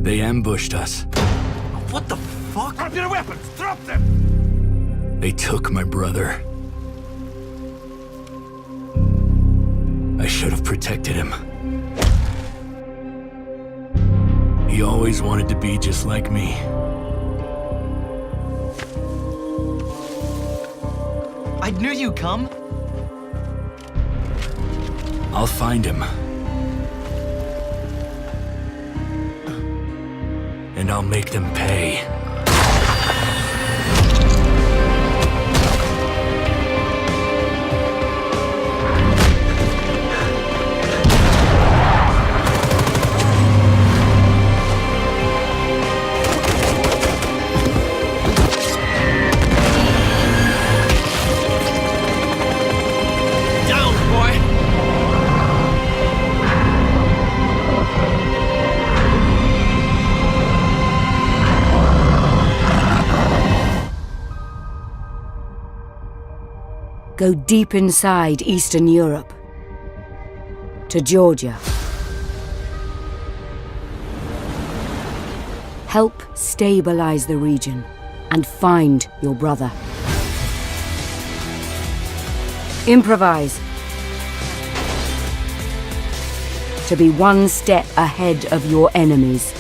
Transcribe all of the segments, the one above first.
They ambushed us. What the fuck? Drop your weapons! Drop them! They took my brother. I should have protected him. He always wanted to be just like me. I knew you'd come. I'll find him. And I'll make them pay. Go deep inside Eastern Europe, to Georgia. Help stabilize the region and find your brother. Improvise to be one step ahead of your enemies.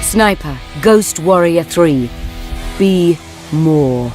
Sniper, Ghost Warrior 3. Be more.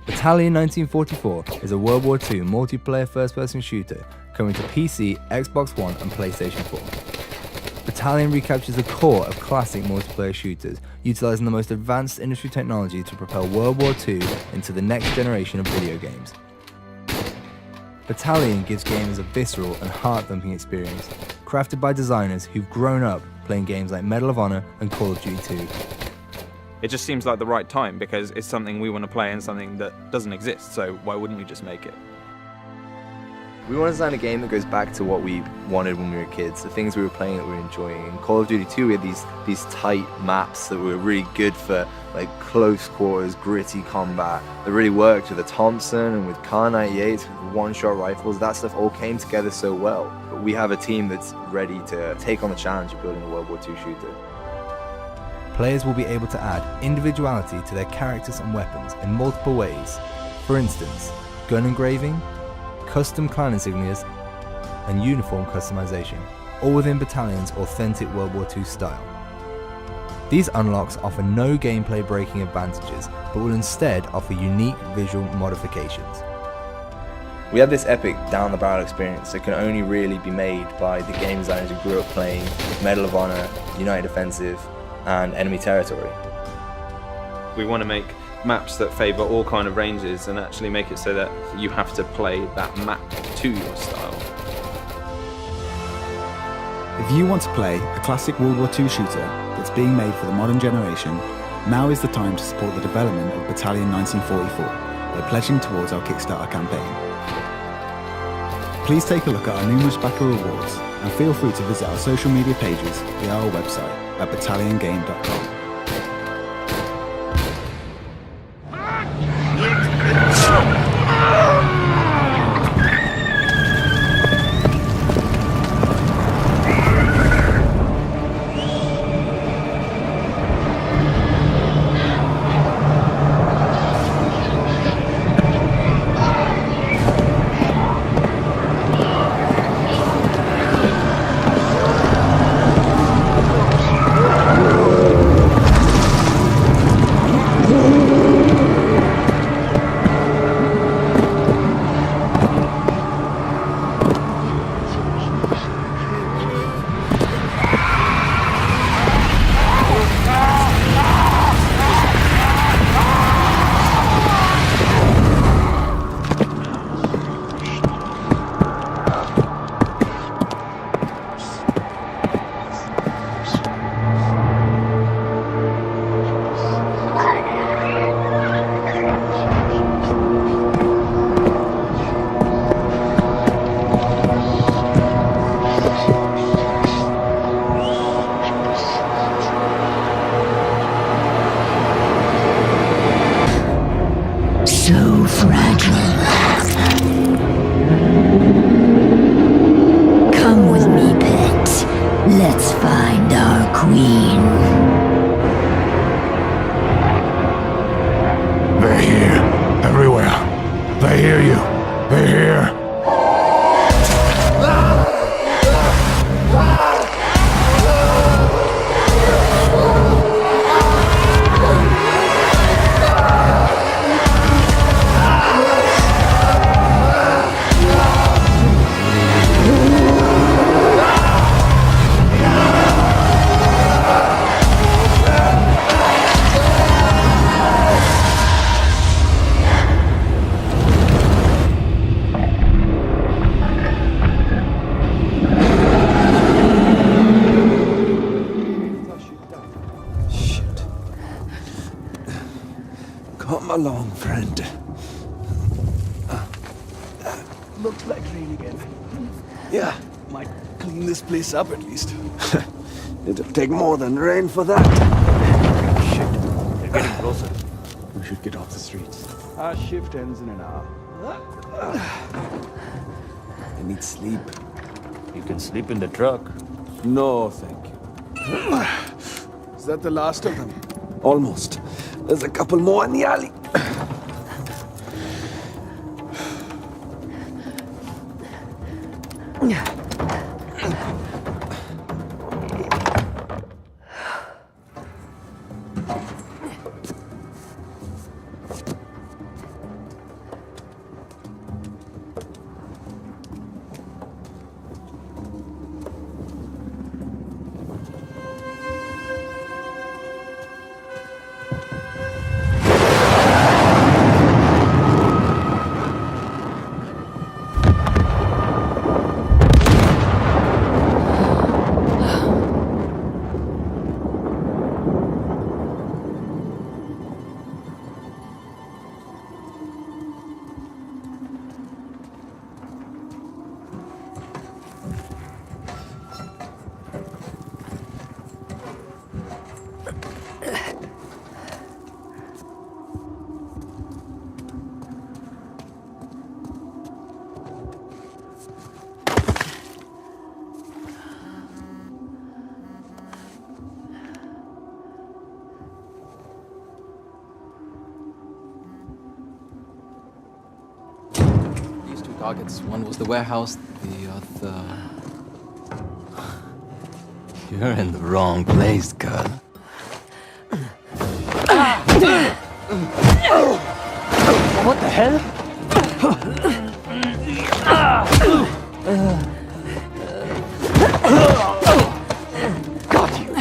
Battalion 1944 is a World War II multiplayer first-person shooter coming to PC, Xbox One and PlayStation 4. Battalion recaptures the core of classic multiplayer shooters, utilising the most advanced industry technology to propel World War II into the next generation of video games. Battalion gives gamers a visceral and heart-thumping experience, crafted by designers who've grown up playing games like Medal of Honor and Call of Duty 2. It just seems like the right time because it's something we want to play and something that doesn't exist, so why wouldn't we just make it? We want to design a game that goes back to what we wanted when we were kids, the things we were playing that we were enjoying. In Call of Duty 2 we had these tight maps that were really good for like close quarters, gritty combat, that really worked with the Thompson and with Kar 98s, with one-shot rifles. That stuff all came together so well. But we have a team that's ready to take on the challenge of building a World War II shooter. Players will be able to add individuality to their characters and weapons in multiple ways. For instance, gun engraving, custom clan insignias, and uniform customization, all within Battalion's authentic World War II style. These unlocks offer no gameplay breaking advantages, but will instead offer unique visual modifications. We had this epic down-the-barrel experience that can only really be made by the game designers who grew up playing Medal of Honor, United Offensive, and Enemy Territory. We want to make maps that favour all kind of ranges and actually make it so that you have to play that map to your style. If you want to play a classic World War II shooter that's being made for the modern generation, now is the time to support the development of Battalion 1944 by pledging towards our Kickstarter campaign. Please take a look at our numerous backer rewards and feel free to visit our social media pages via our website at battalionGame.com. So fragile. Come with me, pet. Let's find our queen. They're here. Everywhere. They hear you. They're here. Come along, friend. Looks like rain again. Yeah, might clean this place up at least. It'll take more than rain for that. Shit. They're getting closer. We should get off the streets. Our shift ends in an hour. I need sleep. You can sleep in the truck. No, thank you. Is that the last of them? Almost. There's a couple more in the alley. Targets. One was the warehouse, the other... You're in the wrong place, girl. What the hell? Got you.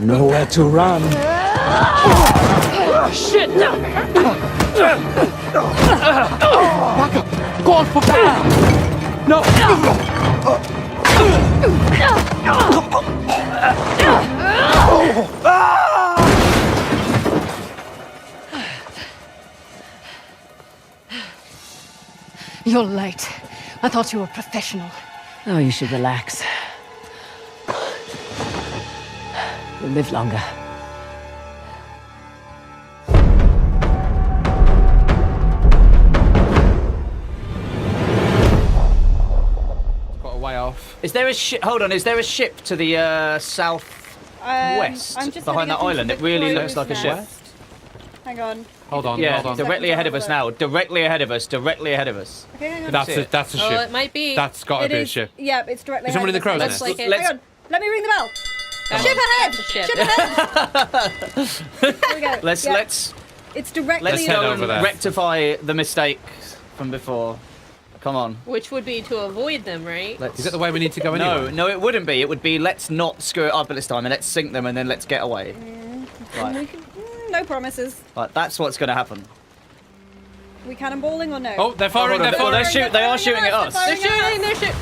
Nowhere to run. Shit! Back up. Go on for back. No. You're late. I thought you were professional. Oh, you should relax. You'll live longer. Got a way off. Is there a ship? Hold on. Is there a ship to the southwest I'm just behind that heading up island? into It really the looks like a crow's ship. nest. Hang on. Hold on, Yeah, hold on. directly ahead of us now. Directly ahead of us. Directly ahead of us. Okay, hang on. That's a ship. Oh, it might be. That's got to It be a is- ship. Yeah, it's directly Is someone in the ahead of crow's us. nest? Hang on. Let me ring the bell. Ship ahead! Ship ahead! Here we go. Let's Yeah. Let's It's directly head go over and there. rectify the mistake from before. Come on. Which would be to avoid them, right? Is that the way we need to go anyway? No, it wouldn't be. It would be let's not screw it up at this time and let's sink them and then let's get away. Right. We can, no promises. Right, that's what's going to happen. We cannonballing or no? Oh, they're firing, Hold on, they're firing. They are shooting at us. They're shooting.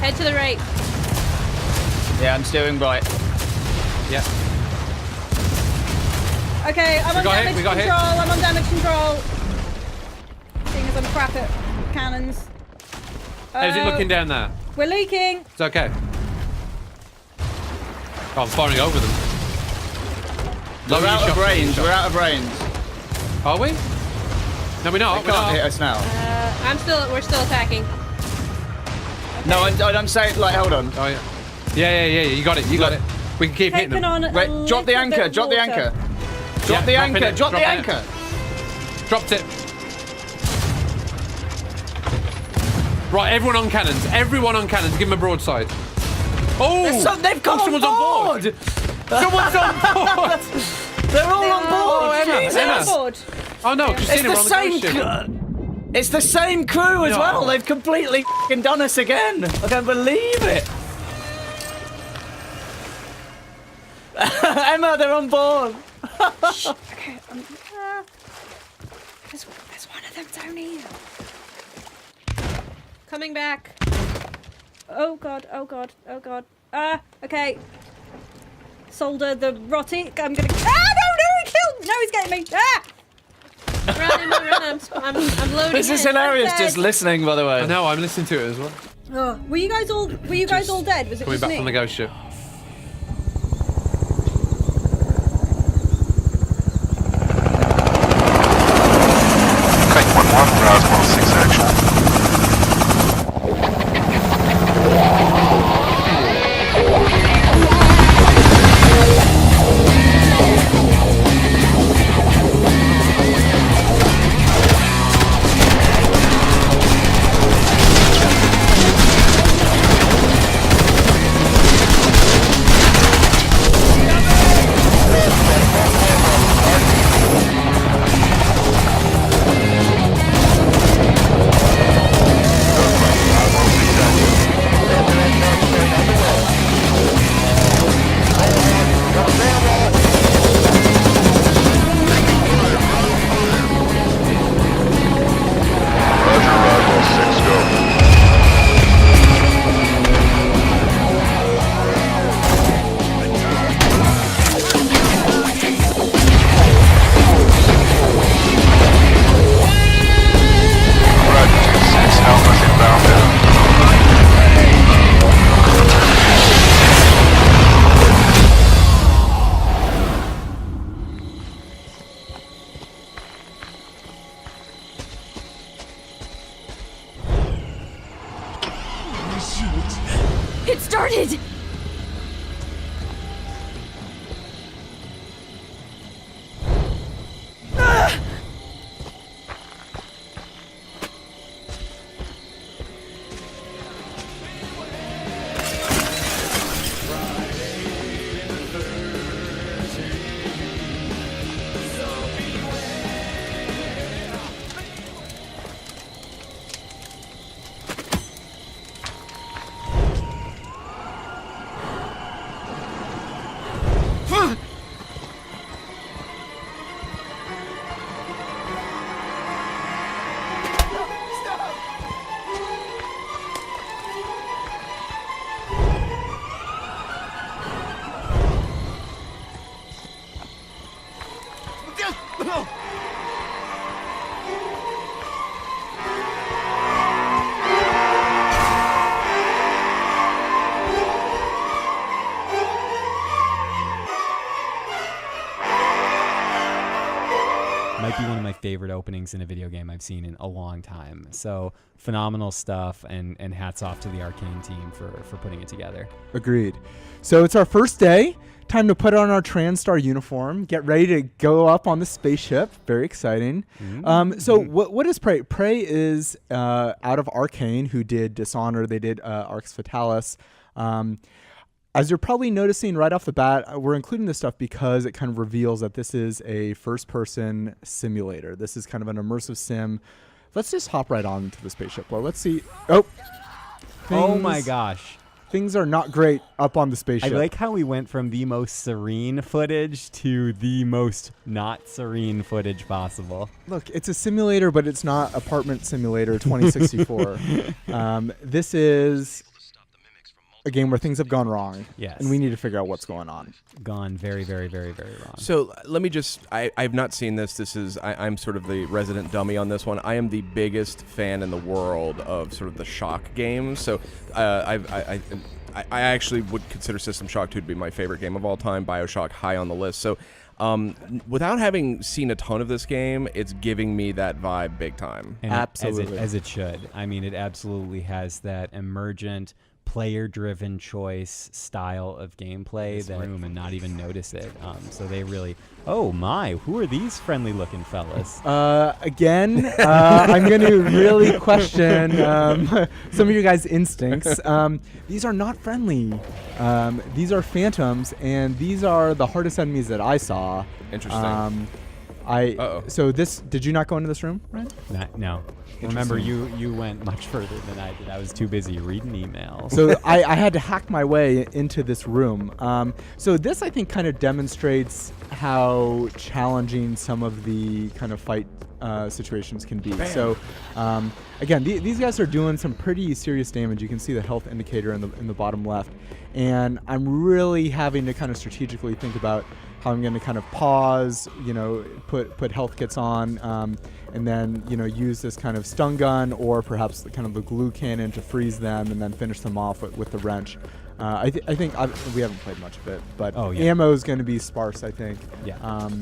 Head to the right. Yeah, I'm steering right. Yeah. Okay, I'm on damage control. I'm on damage control. Seeing as I'm crap at cannons. How's it looking down there? We're leaking. It's okay. Oh, I'm firing over them. We're out of range. We're out of range. Are we? No, we're not. They can't hit us now. We're still attacking. No, I'm saying, like, hold on. Oh, yeah. Yeah, you got it. You got it. We can keep hitting them. Right, drop the anchor. Drop the anchor. Drop the anchor. Drop the anchor. Dropped it. Right, everyone on cannons. Everyone on cannons. Give them a broadside. Oh! They've come someone's on board. Someone's on board. They're all on board. Emma. Oh no, It's Christina, the we're on the same. ghost ship. It's the same crew as No. well. They've completely f***ing done us again. I can't believe it. Emma, they're on board. Okay. There's one of them down here. Coming back. Oh god. Oh god. Oh god. Okay. Solder the rotty. I'm gonna. No! He killed. No, he's getting me. Run. I'm loading. This is hilarious. Just listening, by the way. I know. I'm listening to it as well. Oh, were you guys all dead? Was it Coming just back me? from the ghost ship. Take 1-1, Rouse 1-6 actual. It started! favorite openings in a video game I've seen in a long time. So phenomenal stuff, and hats off to the Arcane team for putting it together. Agreed. So it's our first day. Time to put on our TranStar uniform, get ready to go up on the spaceship. Very exciting. So what is Prey? Prey is out of Arcane, who did Dishonored. They did Arx Fatalis. As you're probably noticing right off the bat, we're including this stuff because it kind of reveals that this is a first-person simulator. This is kind of an immersive sim. Let's just hop right on to the spaceship. Well, let's see. Oh my gosh. Things are not great up on the spaceship. I like how we went from the most serene footage to the most not serene footage possible. Look, it's a simulator, but it's not Apartment Simulator 2064. This is a game where things have gone wrong. Yes. And we need to figure out what's going on. Gone very, very, very, very wrong. So let me just, I've not seen this. I'm sort of the resident dummy on this one. I am the biggest fan in the world of sort of the shock games. So I actually would consider System Shock 2 to be my favorite game of all time. BioShock high on the list. So without having seen a ton of this game, it's giving me that vibe big time. And absolutely. As it should. I mean, it absolutely has that emergent, player-driven choice style of gameplay and not even notice it. So they really, oh my, who are these friendly-looking fellas? Again, I'm going to really question some of you guys' instincts. These are not friendly. These are phantoms, and these are the hardest enemies that I saw. Interesting. So this, did you not go into this room, Ryan? No. Remember, you went much further than I did. I was too busy reading emails. So I had to hack my way into this room. So this, I think, kind of demonstrates how challenging some of the kind of fight situations can be. Bam. So again, these guys are doing some pretty serious damage. You can see the health indicator in the bottom left. And I'm really having to kind of strategically think about how I'm going to kind of pause, put health kits on, and then, use this kind of stun gun or perhaps the glue cannon to freeze them and then finish them off with the wrench. I think we haven't played much of it, but ammo is going to be sparse, I think. Yeah.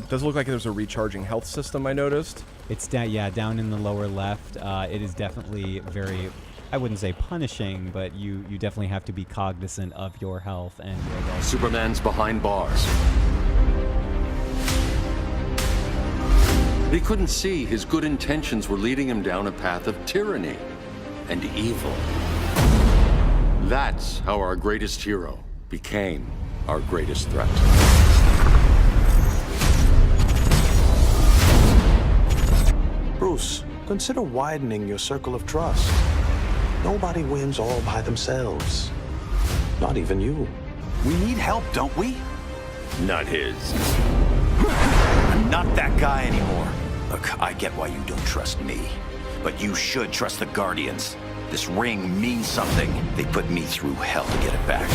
Does it look like there's a recharging health system, I noticed? It's down in the lower left. It is definitely very, I wouldn't say punishing, but you definitely have to be cognizant of your health and your health. Superman's behind bars. He couldn't see his good intentions were leading him down a path of tyranny and evil. That's how our greatest hero became our greatest threat. Bruce, consider widening your circle of trust. Nobody wins all by themselves. Not even you. We need help, don't we? Not his. I'm not that guy anymore. Look, I get why you don't trust me, but you should trust the Guardians. This ring means something. They put me through hell to get it back.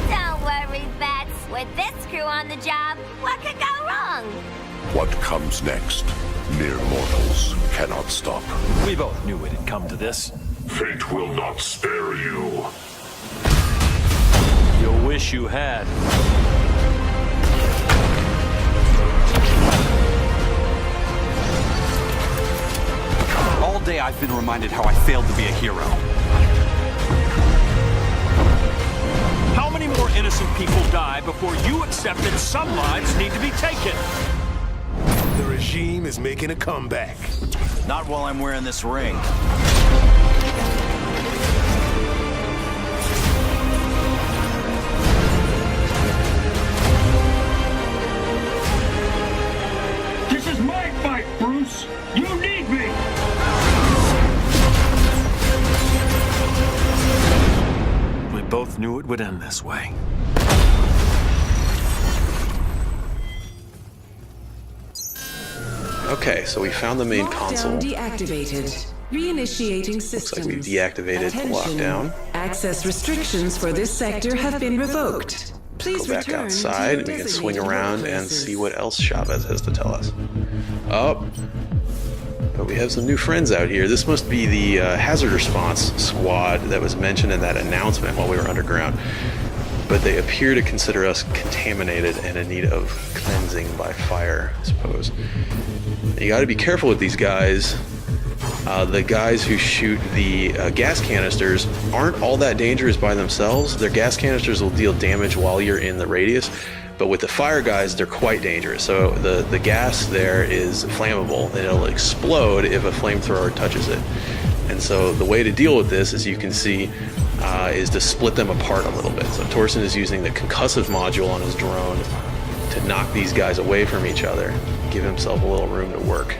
Don't worry, Bats. With this crew on the job, what could go wrong? What comes next? Mere mortals cannot stop. We both knew it had come to this. Fate will not spare you. You'll wish you had. All day I've been reminded how I failed to be a hero. How many more innocent people die before you accept that some lives need to be taken? The regime is making a comeback. Not while I'm wearing this ring. This is my fight, Bruce! You need me! We both knew it would end this way. Okay, so we found the main console. Deactivated. Reinitiating systems. Looks like we've deactivated the lockdown. Access restrictions for this sector have been revoked. Please go back outside. We can swing around and see what else Chavez has to tell us. Oh, but we have some new friends out here. This must be the hazard response squad that was mentioned in that announcement while we were underground. but they appear to consider us contaminated and in need of cleansing by fire, I suppose. You got to be careful with these guys. The guys who shoot the gas canisters aren't all that dangerous by themselves. Their gas canisters will deal damage while you're in the radius, but with the fire guys, they're quite dangerous. So the gas there is flammable, and it'll explode if a flamethrower touches it. And so the way to deal with this, as you can see, is to split them apart a little bit. So Torsten is using the concussive module on his drone to knock these guys away from each other, give himself a little room to work.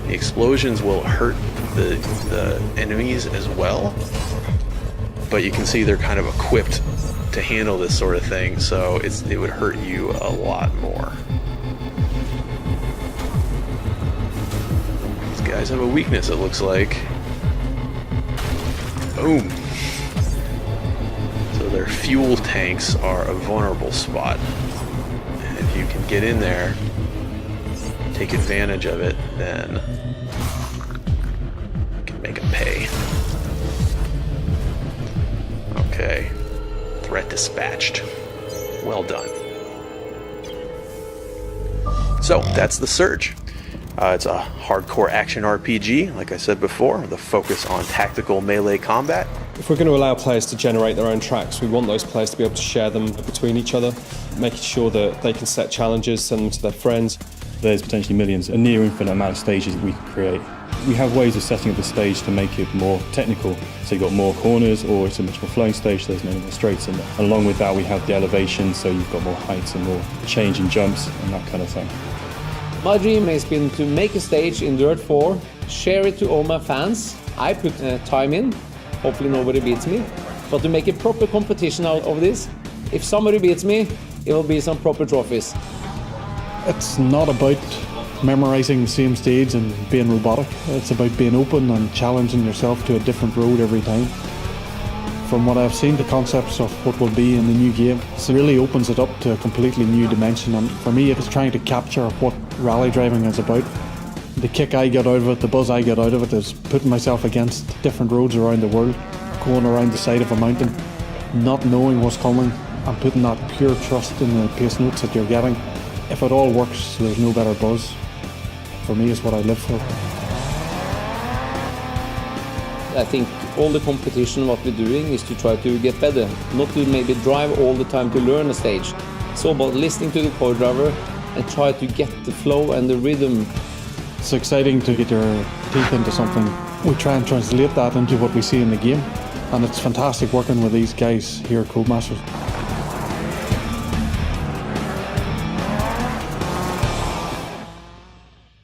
The explosions will hurt the enemies as well, but you can see they're kind of equipped to handle this sort of thing, so it would hurt you a lot more. These guys have a weakness, it looks like. Boom. So their fuel tanks are a vulnerable spot, and if you can get in there, take advantage of it, then you can make them pay. Okay. Threat dispatched. Well done. So, that's The Surge. It's a hardcore action RPG, like I said before, with a focus on tactical melee combat. If we're going to allow players to generate their own tracks, we want those players to be able to share them between each other, making sure that they can set challenges, send them to their friends. There's potentially millions, a near infinite amount of stages that we could create. We have ways of setting up the stage to make it more technical. So you've got more corners, or it's a much more flowing stage, so there's many more straights in there. And along with that, we have the elevation, so you've got more heights and more change in jumps and that kind of thing. My dream has been to make a stage in Dirt 4, share it to all my fans. I put time in, hopefully nobody beats me, but to make a proper competition out of this. If somebody beats me, it will be some proper trophies. It's not about memorizing the same stage and being robotic. It's about being open and challenging yourself to a different road every time. From what I've seen, the concepts of what will be in the new game, it really opens it up to a completely new dimension. And for me, it's trying to capture what rally driving is about. The kick I get out of it, the buzz I get out of it, is putting myself against different roads around the world, going around the side of a mountain, not knowing what's coming, and putting that pure trust in the pace notes that you're getting. If it all works, there's no better buzz. For me, it's what I live for. I think all the competition, what we're doing is to try to get better, not to maybe drive all the time to learn a stage. It's all about listening to the co-driver and try to get the flow and the rhythm. It's exciting to get your teeth into something. We try and translate that into what we see in the game, and it's fantastic working with these guys here at Codemasters.